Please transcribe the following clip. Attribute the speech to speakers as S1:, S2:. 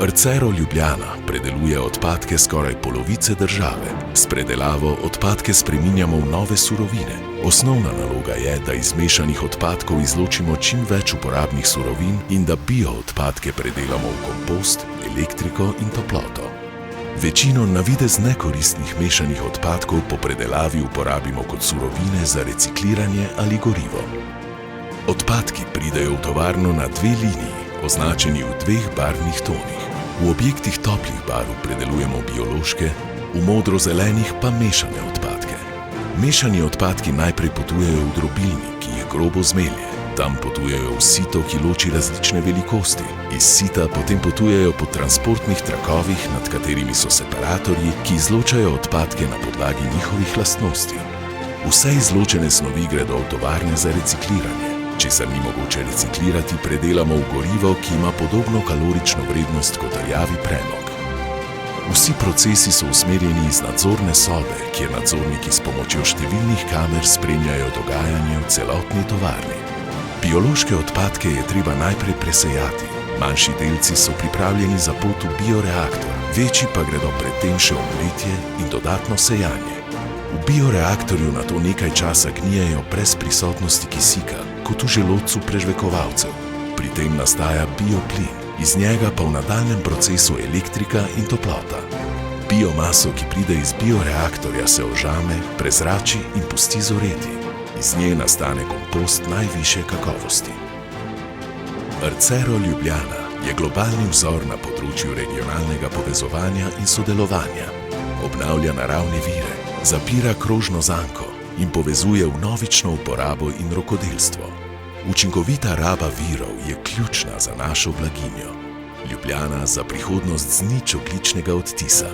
S1: Arcero Ljubljana predeluje odpadke skoraj polovice države. S predelavo odpadke spreminjamo v nove surovine. Osnovna naloga je, da iz mešanih odpadkov izločimo čim več uporabnih surovin in da bioodpadke predelamo v kompost, elektriko in toploto. Večino navidez nekoristnih mešanih odpadkov po predelavi uporabimo kot surovine za recikliranje ali gorivo. Odpadki pridejo v tovarno na dve liniji, označeni v dveh barvnih tonih. V objektih toplih barv predelujemo biološke, v modro-zelenih pa mešane odpadke. Mešani odpadki najprej potujejo v drobilnik, ki je grobo zmelje. Tam potujejo v sito, ki loči različne velikosti. Iz sita potem potujejo po transportnih trakovih, nad katerimi so separatorji, ki izločajo odpadke na podlagi njihovih lastnosti. Vse izločene snovi gredo v tovarne za recikliranje. Česar ni mogoče reciklirati, predelamo v gorivo, ki ima podobno kalorično vrednost kot rjavi premog. Vsi procesi so usmerjeni iz nadzorne sobe, kjer nadzorniki s pomočjo številnih kamer spremljajo dogajanje v celotni tovarni. Biološke odpadke je treba najprej presejati. Manjši delci so pripravljeni za pot v bioreaktor, večji pa gredo predtem še v mletje in dodatno sejanje. V bioreaktorju nato nekaj časa gnijejo brez prisotnosti kisika, kot v želodcu prežvekovalcev. Pri tem nastaja bioplin, iz njega pa v nadaljnjem procesu elektrika in toplota. Biomaso, ki pride iz bioreaktorja, se ožame, prezrači in pusti zoreti. Iz nje nastane kompost najvišje kakovosti. Arcero Ljubljana je globalni vzor na področju regionalnega povezovanja in sodelovanja. Obnavlja naravne vire, zapira krožno zanko in povezuje vnovično uporabo in rokodelstvo. Učinkovita raba virov je ključna za našo blaginjo. Ljubljana za prihodnost z nič ogljičnega odtisa.